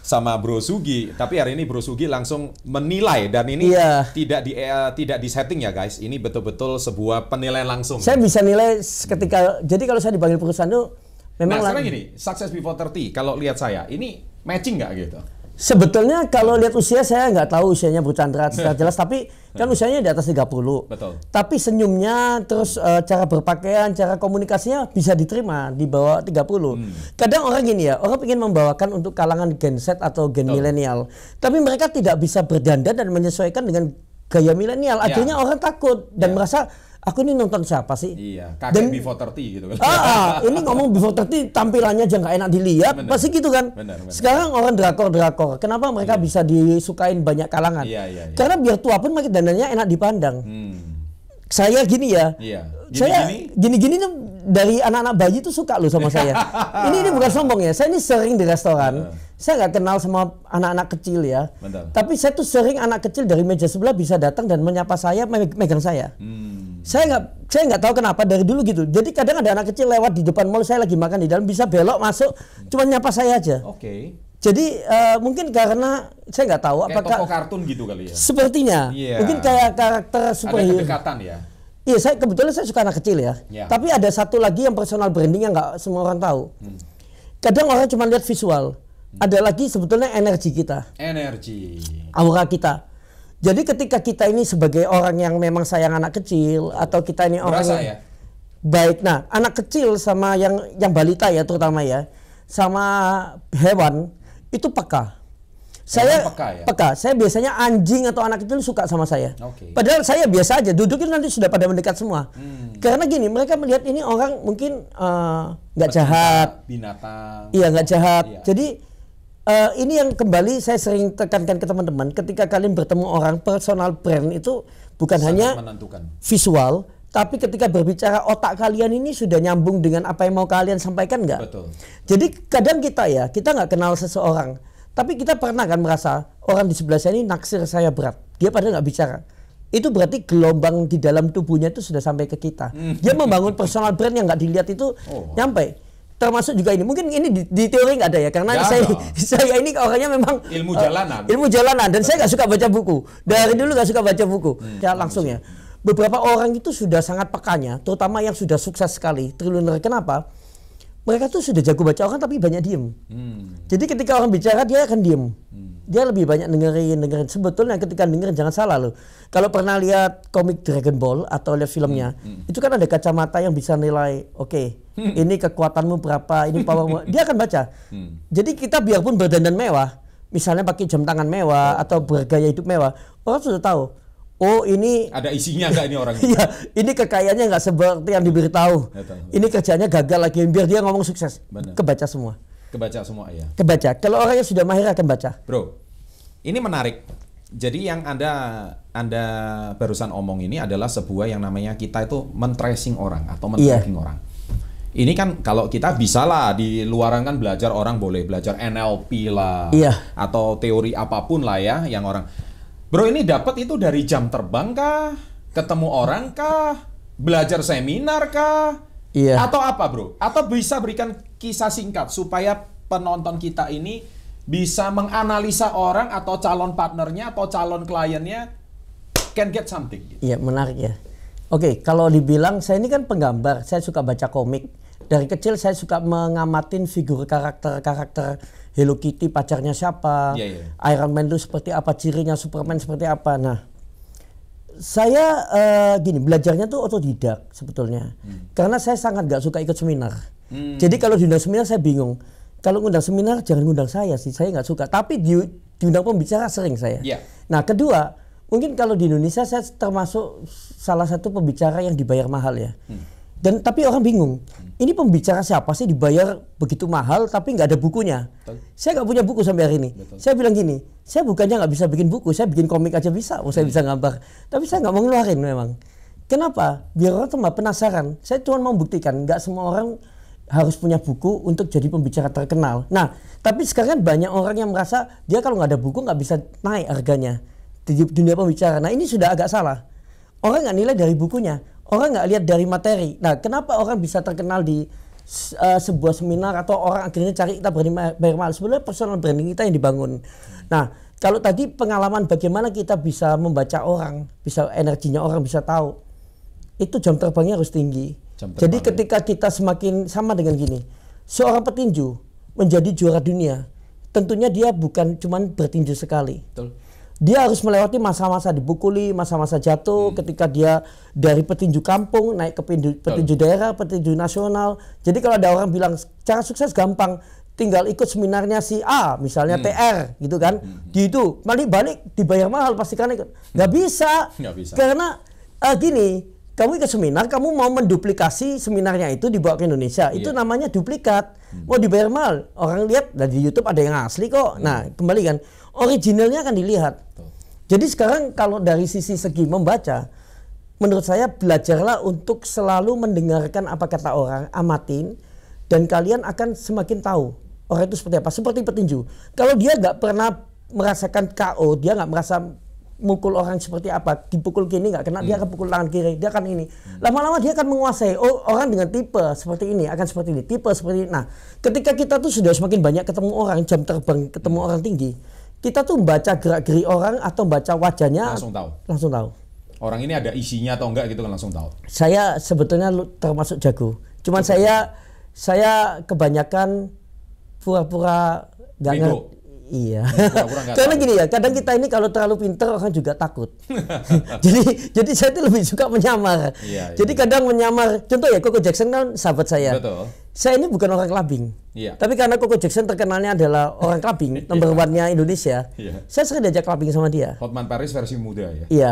sama Bro Sugi, tapi hari ini Bro Sugi langsung menilai, dan ini tidak di setting ya guys, ini betul-betul sebuah penilaian langsung. Saya bisa nilai ketika, jadi kalau saya dipanggil perusahaan itu memang. Nah sekarang gini, Success Before 30, kalau lihat saya, ini matching nggak gitu? Sebetulnya kalau lihat usia saya nggak tahu usianya Bu Chandra secara jelas, tapi kan usianya di atas 30. Betul. Tapi senyumnya, terus cara berpakaian, cara komunikasinya bisa diterima di bawah 30. Kadang orang gini ya, orang ingin membawakan untuk kalangan Gen Z atau Gen milenial, tapi mereka tidak bisa berdandan dan menyesuaikan dengan gaya milenial. Akhirnya orang takut dan merasa aku ini nonton siapa sih? Iya, kakek before 30 gitu kan. Ini ngomong before 30 tampilannya aja nggak enak dilihat, pasti gitu kan. Bener. Sekarang orang drakor, kenapa mereka bisa disukain banyak kalangan? Karena biar tua pun makin dandannya enak dipandang. Saya gini ya, saya gini-gini dari anak-anak bayi tuh suka loh sama saya. ini bukan sombong ya, saya ini sering di restoran. Saya nggak kenal sama anak-anak kecil ya. Tapi saya tuh sering anak kecil dari meja sebelah bisa datang dan menyapa saya, megang saya. Saya nggak tahu kenapa dari dulu gitu. Jadi kadang ada anak kecil lewat di depan mall, saya lagi makan di dalam, bisa belok masuk, cuma nyapa saya aja. Jadi mungkin karena saya nggak tahu kayak apakah tokoh kartun gitu kali ya. Sepertinya, mungkin kayak karakter superhero. Ada kedekatan ya. Iya, kebetulan saya suka anak kecil ya. Tapi ada satu lagi yang personal branding yang nggak semua orang tahu. Kadang orang cuma lihat visual. Ada lagi sebetulnya energi kita. Aura kita. Jadi ketika kita ini sebagai orang yang memang sayang anak kecil, atau kita ini orang yang baik. Nah, anak kecil sama yang balita ya terutama ya, sama hewan itu peka. Saya peka. Saya biasanya anjing atau anak kecil suka sama saya. Padahal saya biasa aja, duduknya nanti sudah pada mendekat semua. Karena gini, mereka melihat ini orang mungkin nggak jahat. Binatang. Iya, nggak jahat. Jadi ini yang kembali saya sering tekankan ke teman-teman, ketika kalian bertemu orang, personal brand itu bukan hanya visual, tapi ketika berbicara otak kalian ini sudah nyambung dengan apa yang mau kalian sampaikan nggak? Betul. Jadi kadang kita nggak kenal seseorang, tapi kita pernah kan merasa orang di sebelah saya ini naksir saya berat, dia padahal nggak bicara. itu berarti gelombang di dalam tubuhnya itu sudah sampai ke kita. Dia membangun personal brand yang nggak dilihat itu nyampe. Termasuk juga ini, mungkin ini di teori nggak ada ya, karena saya ini orangnya memang ilmu jalanan dan saya nggak suka baca buku. Dari dulu nggak suka baca buku, ya langsung ya. Beberapa orang itu sudah sangat pekanya, terutama yang sudah sukses sekali, triliuner. Kenapa? Mereka tuh sudah jago baca orang tapi banyak diem. Jadi ketika orang bicara dia akan diem. Dia lebih banyak dengerin. Sebetulnya ketika dengerin jangan salah loh. Kalau pernah lihat komik Dragon Ball atau lihat filmnya, itu kan ada kacamata yang bisa nilai, ini kekuatanmu berapa, ini powermu. Dia akan baca. Jadi kita biarpun berdandan mewah, misalnya pakai jam tangan mewah atau bergaya hidup mewah, orang sudah tahu. Oh ini ada isinya nggak ini orang? Iya, ini kekayaannya nggak seperti yang diberitahu. Ini kerjanya gagal lagi, biar dia ngomong sukses. Kebaca semua. Kebaca semua ya. Kebaca. Kalau orangnya sudah mahir akan baca. Bro, ini menarik. Jadi yang anda barusan omong ini adalah sebuah yang namanya kita itu men-tracing orang atau men-tracking orang. Ini kan kalau kita bisa lah di luaran kan belajar orang boleh belajar NLP lah, atau teori apapun lah ya yang orang. Bro ini dapat itu dari jam terbang kah? Ketemu orang kah? Belajar seminar kah? Atau apa bro? Atau bisa berikan kisah singkat supaya penonton kita ini bisa menganalisa orang atau calon partnernya atau calon kliennya can get something. Iya menarik ya. Oke, kalau dibilang saya ini kan penggambar, saya suka baca komik. Dari kecil saya suka mengamatin figur karakter Hello Kitty pacarnya siapa, Iron Man itu seperti apa cirinya, Superman seperti apa. Nah, saya gini belajarnya tuh otodidak sebetulnya, karena saya sangat gak suka ikut seminar. Jadi kalau diundang seminar saya bingung. Kalau ngundang seminar jangan ngundang saya sih, saya nggak suka. Tapi diundang pembicara sering saya. Nah kedua, mungkin kalau di Indonesia saya termasuk salah satu pembicara yang dibayar mahal ya. Dan tapi orang bingung, ini pembicara siapa sih dibayar begitu mahal tapi nggak ada bukunya? Saya nggak punya buku sampai hari ini. Saya bilang gini, saya bukannya nggak bisa bikin buku, saya bikin komik aja bisa, saya bisa gambar. Tapi saya nggak mau ngeluarin memang. Kenapa? Biar orang tuh penasaran. Saya cuma mau buktikan, nggak semua orang harus punya buku untuk jadi pembicara terkenal. Nah, tapi sekarang banyak orang yang merasa dia kalau nggak ada buku nggak bisa naik harganya di dunia pembicara. Nah, ini sudah agak salah. Orang nggak nilai dari bukunya. Orang nggak lihat dari materi. Nah, kenapa orang bisa terkenal di sebuah seminar atau orang akhirnya cari kita berani bayar mahal? Sebenarnya personal branding kita yang dibangun. Nah, kalau tadi pengalaman bagaimana kita bisa membaca orang, bisa energinya orang bisa tahu, itu jam terbangnya harus tinggi. Jadi ketika kita semakin sama dengan gini, seorang petinju menjadi juara dunia, tentunya dia bukan cuman bertinju sekali. Dia harus melewati masa-masa dipukuli, masa-masa jatuh, ketika dia dari petinju kampung naik ke petinju daerah, petinju nasional. Jadi kalau ada orang bilang cara sukses gampang, tinggal ikut seminarnya si A, misalnya TR gitu kan. Di itu balik dibayar mahal pasti kan ikut. Nggak bisa. Karena gini, kamu ikut seminar, kamu mau menduplikasi seminarnya itu dibawa ke Indonesia, itu namanya duplikat. Mau dibayar mahal, orang lihat dari YouTube ada yang asli kok. Nah, kembali kan, originalnya akan dilihat. Jadi sekarang kalau dari sisi segi membaca, menurut saya belajarlah untuk selalu mendengarkan apa kata orang, amatin, dan kalian akan semakin tahu orang itu seperti apa. Seperti petinju, kalau dia nggak pernah merasakan KO, dia nggak merasa mukul orang seperti apa, dipukul kini nggak kena, dia akan pukul tangan kiri, dia akan ini. Lama-lama dia akan menguasai. Oh, orang dengan tipe seperti ini akan seperti ini, tipe seperti ini. Nah, ketika kita tuh sudah semakin banyak ketemu orang, jam terbang ketemu orang tinggi, kita tuh membaca gerak-geri orang atau baca wajahnya langsung tahu. Orang ini ada isinya atau enggak gitu kan langsung tahu. Saya sebetulnya termasuk jago. Cuman saya kebanyakan pura-pura nggak ngerti. Iya. Karena gini ya, kadang kita ini kalau terlalu pintar orang juga takut. jadi saya itu lebih suka menyamar. Jadi kadang menyamar. Contoh ya, Coco Jackson kan sahabat saya. Betul. Saya ini bukan orang clubbing. Tapi karena Coco Jackson terkenalnya adalah orang clubbing, nomor one-nya Indonesia. Saya sering diajak clubbing sama dia. Hotman Paris versi muda ya. Iya.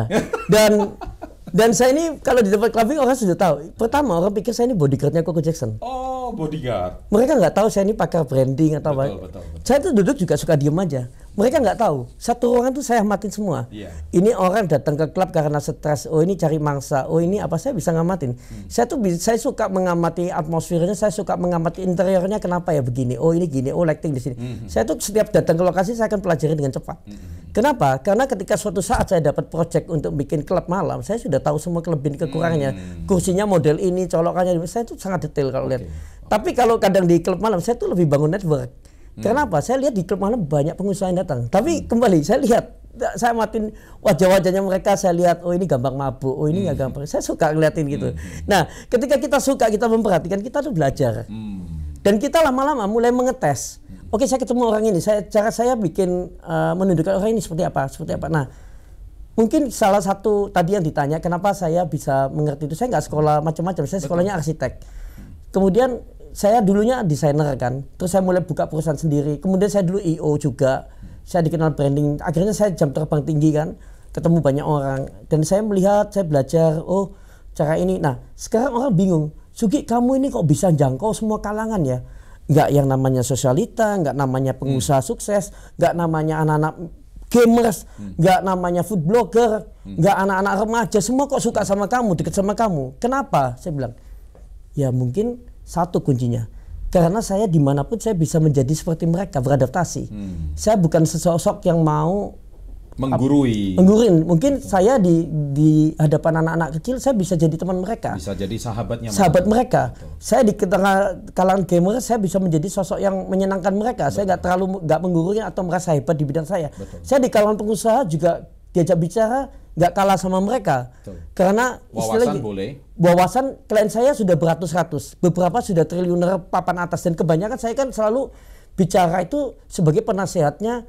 Dan saya ini kalau di tempat clubbing orang sudah tahu. Pertama orang pikir saya ini bodyguardnya Coco Jackson. Oh, bodyguard. Mereka nggak tahu saya ini pakar branding atau apa. Betul. Saya tuh duduk juga suka diem aja. Mereka nggak tahu. Satu ruangan tuh saya amatin semua. Iya. Ini orang datang ke klub karena stres. Oh ini cari mangsa. Oh ini apa, saya bisa ngamatin. Saya suka mengamati atmosfernya. Saya suka mengamati interiornya. Kenapa ya begini? Oh ini gini. Oh lighting di sini. Saya tuh setiap datang ke lokasi saya akan pelajari dengan cepat. Kenapa? Karena ketika suatu saat saya dapat project untuk bikin klub malam, saya sudah tahu semua kelebihan kekurangannya. Kursinya model ini, colokannya. Saya tuh sangat detail kalau lihat. Tapi kalau kadang di klub malam saya tuh lebih bangun network. Kenapa? Saya lihat di klub malam banyak pengusaha yang datang. Tapi kembali saya lihat, saya matiin wajah-wajahnya mereka, saya lihat oh ini gampang mabuk, oh ini nggak gampang. Saya suka ngeliatin gitu. Nah, ketika kita suka, kita memperhatikan, kita tuh belajar. Dan kita lama-lama mulai mengetes. Oke, saya ketemu orang ini, cara saya bikin menunjukkan orang ini seperti apa. Nah, mungkin salah satu tadi yang ditanya, kenapa saya bisa mengerti itu? Saya nggak sekolah macam-macam, saya sekolahnya arsitek. Kemudian saya dulunya desainer kan, terus saya mulai buka perusahaan sendiri. Kemudian saya dulu I.O. juga, saya dikenal branding. Akhirnya saya jam terbang tinggi kan, ketemu banyak orang. Dan saya melihat, saya belajar, oh cara ini. Nah sekarang orang bingung, Sugi kamu ini kok bisa jangkau semua kalangan ya? Nggak yang namanya sosialita, nggak namanya pengusaha sukses, nggak namanya anak-anak gamers, nggak namanya food blogger, nggak anak-anak remaja, semua kok suka sama kamu, deket sama kamu. Kenapa? Saya bilang, ya mungkin satu kuncinya, karena saya dimanapun saya bisa menjadi seperti mereka, beradaptasi. Saya bukan sesosok yang mau mengguruin. Mungkin saya di hadapan anak-anak kecil saya bisa jadi teman mereka, bisa jadi sahabat mereka. Betul. Saya di kalangan gamer saya bisa menjadi sosok yang menyenangkan mereka. Betul. Saya nggak menggurui atau merasa hebat di bidang saya. Betul. Saya di kalangan pengusaha juga diajak bicara nggak kalah sama mereka. Betul. Karena wawasan klien saya sudah beratus-ratus, beberapa sudah triliuner papan atas, dan kebanyakan saya kan selalu bicara itu sebagai penasehatnya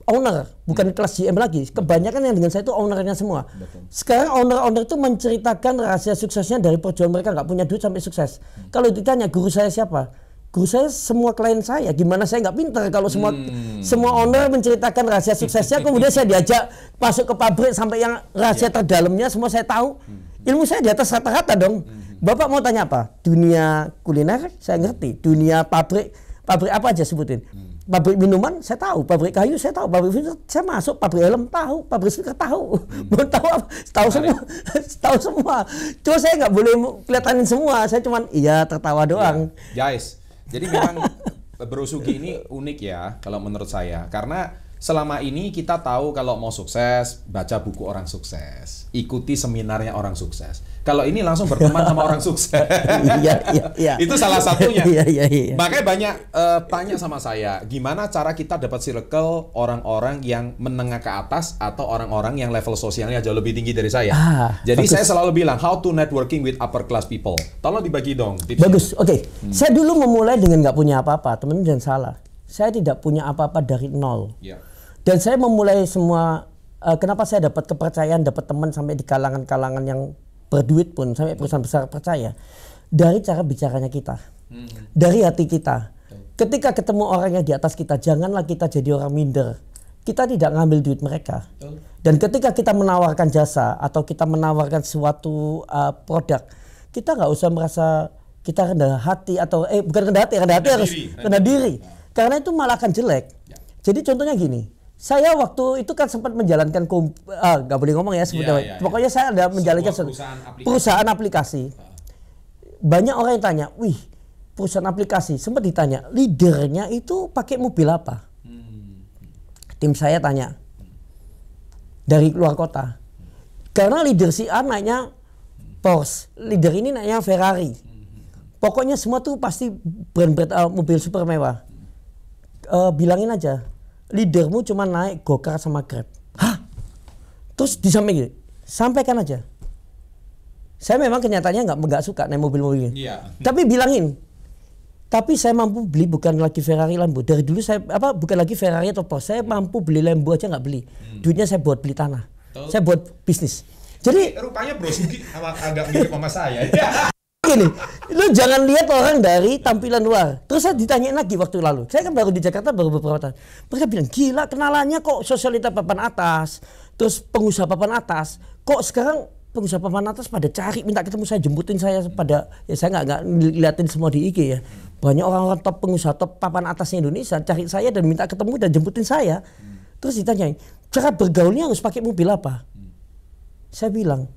owner, bukan kelas GM lagi. Kebanyakan yang dengan saya itu ownernya semua. Betul. Sekarang owner itu menceritakan rahasia suksesnya dari perjuangan mereka nggak punya duit sampai sukses. Kalau ditanya guru saya siapa? Guru saya semua klien saya. Gimana saya nggak pinter kalau semua owner menceritakan rahasia suksesnya, kemudian saya diajak masuk ke pabrik sampai yang rahasia terdalamnya semua saya tahu. Ilmu saya di atas rata-rata dong. Bapak mau tanya apa? Dunia kuliner saya ngerti. Dunia pabrik apa aja sebutin. Pabrik minuman saya tahu, pabrik kayu saya tahu, pabrik film saya masuk, pabrik helm tahu, pabrik speaker tahu. Mau tahu semua. Tahu semua. Cuma saya nggak boleh kelihatanin semua. Saya cuman tertawa doang. Guys, jadi memang Bro Sugi ini unik ya kalau menurut saya, karena selama ini kita tahu kalau mau sukses baca buku orang sukses, ikuti seminarnya orang sukses. Kalau ini langsung berteman sama orang sukses. Iya. Itu salah satunya. Iya. Makanya banyak tanya sama saya, gimana cara kita dapat circle orang-orang yang menengah ke atas atau orang-orang yang level sosialnya jauh lebih tinggi dari saya. Jadi bagus. Saya selalu bilang how to networking with upper class people. Tolong dibagi dong tipsnya. Bagus. Oke. Saya dulu memulai dengan nggak punya apa-apa. Teman-teman jangan salah. Saya tidak punya apa-apa dari nol. Dan saya memulai semua. Kenapa saya dapat kepercayaan, dapat teman sampai di kalangan-kalangan yang berduit pun, sampai perusahaan besar percaya, dari cara bicaranya kita, dari hati kita. Ketika ketemu orang yang di atas kita, janganlah kita jadi orang minder. Kita tidak ngambil duit mereka. Dan ketika kita menawarkan jasa atau kita menawarkan suatu produk, kita nggak usah merasa kita rendah hati atau bukan rendah hati harus rendah diri. Karena itu malah akan jelek. Jadi contohnya gini. Saya waktu itu kan sempat menjalankan nggak boleh ngomong ya sebetulnya. Pokoknya saya ada menjalankan perusahaan aplikasi. Banyak orang yang tanya, wih perusahaan aplikasi. Sempat ditanya, leadernya itu pakai mobil apa? Tim saya tanya dari luar kota. Karena leader si A naiknya Porsche, leader ini naiknya Ferrari. Pokoknya semua tuh pasti brand-brand mobil super mewah. Bilangin aja. Leadermu cuma naik Gokar sama Grab. Hah? Terus disampaikan, sampaikan aja. Saya memang kenyataannya nggak suka naik mobil-mobil. Tapi bilangin. Tapi saya mampu beli bukan lagi Ferrari Lambo. Dari dulu saya bukan lagi Ferrari atau Porsche. Saya mampu beli Lambo aja nggak beli. Duitnya saya buat beli tanah. Saya buat bisnis. Jadi rupanya Bro Sugi agak mirip sama saya. Gini, lu jangan lihat orang dari tampilan luar. Terus saya ditanyain lagi waktu lalu. Saya kan baru di Jakarta baru beberapa tahun. Mereka bilang, gila kenalannya kok sosialita papan atas, terus pengusaha papan atas. Kok sekarang pengusaha papan atas pada cari minta ketemu saya, jemputin saya pada, ya saya nggak liatin semua di IG ya. Banyak orang-orang top pengusaha top papan atasnya Indonesia cari saya dan minta ketemu dan jemputin saya. Terus ditanyain, cara bergaulnya harus pakai mobil apa? Saya bilang,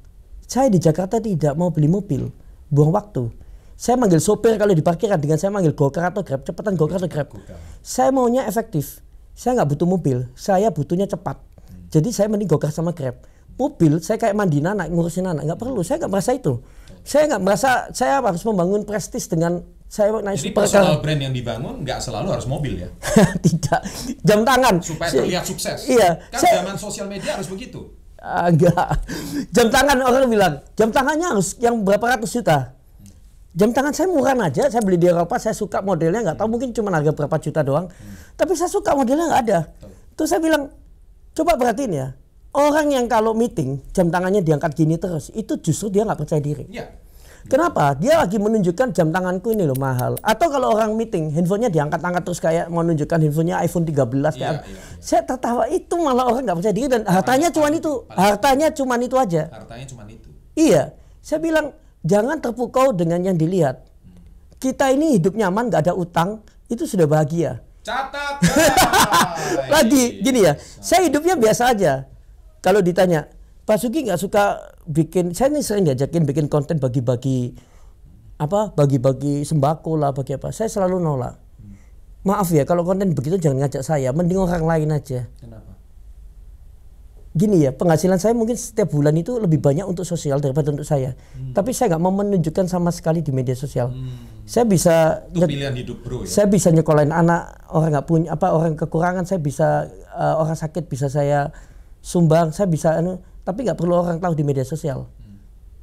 saya di Jakarta tidak mau beli mobil, buang waktu. Saya manggil sopir kalau di parkiran dengan saya manggil Gokar atau Grab, cepetan Gokar atau Grab. Saya maunya efektif. Saya nggak butuh mobil, saya butuhnya cepat. Jadi saya mending Gokar sama Grab. Mobil saya kayak mandiin anak, ngurusin anak, nggak perlu. Saya nggak merasa itu. Saya nggak merasa saya harus membangun prestis dengan saya naik Jadi supercar. personal brand yang dibangun nggak selalu harus mobil ya? Tidak. Jam tangan. Supaya terlihat sukses. Iya. Kan zaman sosial media harus begitu. Enggak. Jam tangan orang bilang, jam tangannya harus yang berapa ratus juta. Jam tangan saya murah aja, saya beli di Eropa, saya suka modelnya, nggak tahu mungkin cuma harga berapa juta doang. Tapi saya suka modelnya nggak ada. Terus saya bilang, coba perhatiin ya, orang yang kalau meeting jam tangannya diangkat gini terus, itu justru dia nggak percaya diri. Ya. Kenapa? Dia lagi menunjukkan jam tanganku ini loh mahal. Atau kalau orang meeting, handphonenya diangkat-angkat terus kayak mau nunjukkan handphonenya iPhone 13 kayak. Saya tertawa, itu malah orang nggak percaya diri dan hartanya cuma itu. Hartanya cuma itu aja. Hartanya cuma itu. Iya. Saya bilang jangan terpukau dengan yang dilihat. Kita ini hidup nyaman, nggak ada utang, itu sudah bahagia. Catat. Lagi gini ya, saya hidupnya biasa aja. Kalau ditanya, Pak Sugi nggak suka bikin, saya ini sering diajakin bikin konten bagi-bagi sembako lah, bagi apa. Saya selalu nolak. Maaf ya, kalau konten begitu jangan ngajak saya, mending orang lain aja. Kenapa? Gini ya, penghasilan saya mungkin setiap bulan itu lebih banyak untuk sosial daripada untuk saya. Tapi saya nggak mau menunjukkan sama sekali di media sosial. Saya bisa Itu pilihan hidup bro ya. Saya bisa nyekolahin anak orang nggak punya orang kekurangan, saya bisa orang sakit bisa saya sumbang, saya bisa tapi nggak perlu orang tahu di media sosial.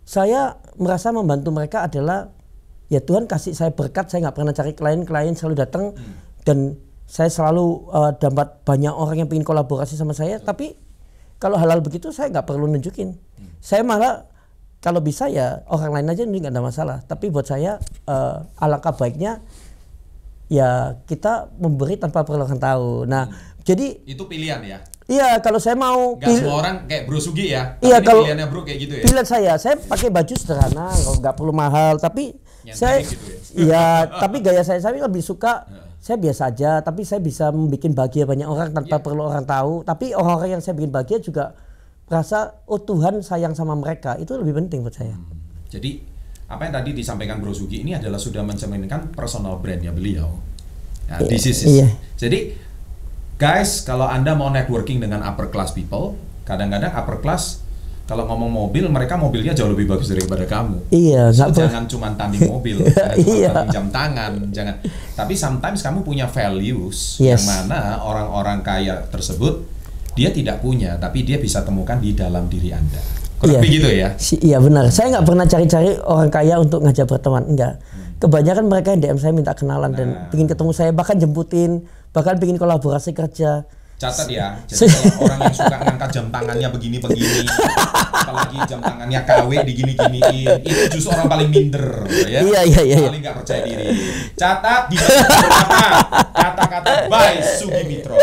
Saya merasa membantu mereka adalah ya Tuhan kasih saya berkat, saya nggak pernah cari klien selalu datang dan saya selalu dapat banyak orang yang ingin kolaborasi sama saya. Tapi kalau hal-hal begitu saya nggak perlu nunjukin. Saya malah kalau bisa ya orang lain aja nggak ada masalah. Tapi buat saya alangkah baiknya ya kita memberi tanpa perlu orang tahu. Nah jadi itu pilihan ya. Iya, kalau saya mau nggak semua orang kayak Bro Sugi ya. Iya, kalau pilihannya Bro kayak gitu ya. Pilihan saya pakai baju sederhana, nggak perlu mahal, tapi saya gitu ya. iya, tapi gaya saya lebih suka saya biasa aja, tapi saya bisa membuat bahagia banyak orang tanpa perlu orang tahu. Tapi orang-orang yang saya bikin bahagia juga merasa oh Tuhan sayang sama mereka, itu lebih penting buat saya. Jadi apa yang tadi disampaikan Bro Sugi ini adalah sudah mencerminkan personal brandnya beliau. Nah, this is Jadi guys, kalau Anda mau networking dengan upper class people, kadang-kadang upper class kalau ngomong mobil, mereka mobilnya jauh lebih bagus daripada kamu. Iya, so, jangan cuma tanding mobil, jangan cuma tanding jam tangan, jangan. Tapi sometimes kamu punya values yang mana orang-orang kaya tersebut dia tidak punya, tapi dia bisa temukan di dalam diri Anda. Kurang lebih gitu ya? Iya benar. Saya nggak pernah cari-cari orang kaya untuk ngajak berteman, enggak. Kebanyakan mereka yang DM saya minta kenalan dan ingin ketemu saya, bahkan jemputin, bahkan ingin kolaborasi kerja. Catat ya, jadi kalau orang yang suka ngangkat jam tangannya begini-begini, apalagi jam tangannya KW digini-giniin, itu justru orang paling minder ya. Iya. Paling nggak percaya diri. Catat di beberapa kata-kata by Sugi Mitro.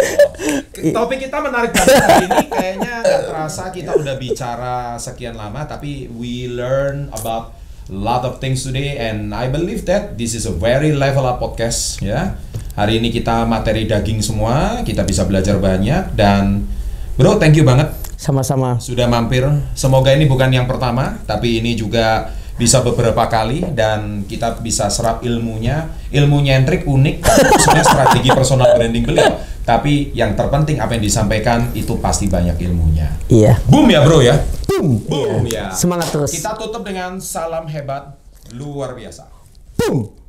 Topik kita menarik banget hari ini, kayaknya nggak terasa kita udah bicara sekian lama, tapi we learn about lot of things today and I believe that this is a very level up podcast ya. Hari ini kita materi daging semua, kita bisa belajar banyak dan bro thank you banget. Sama-sama. Sudah mampir. Semoga ini bukan yang pertama, tapi ini juga bisa beberapa kali dan kita bisa serap ilmunya. Ilmunya nyentrik unik, sebenarnya strategi personal branding beliau. Tapi yang terpenting apa yang disampaikan itu pasti banyak ilmunya. Iya. Boom ya bro ya. Boom. Ya. Semangat terus. Kita tutup dengan salam hebat luar biasa. Boom.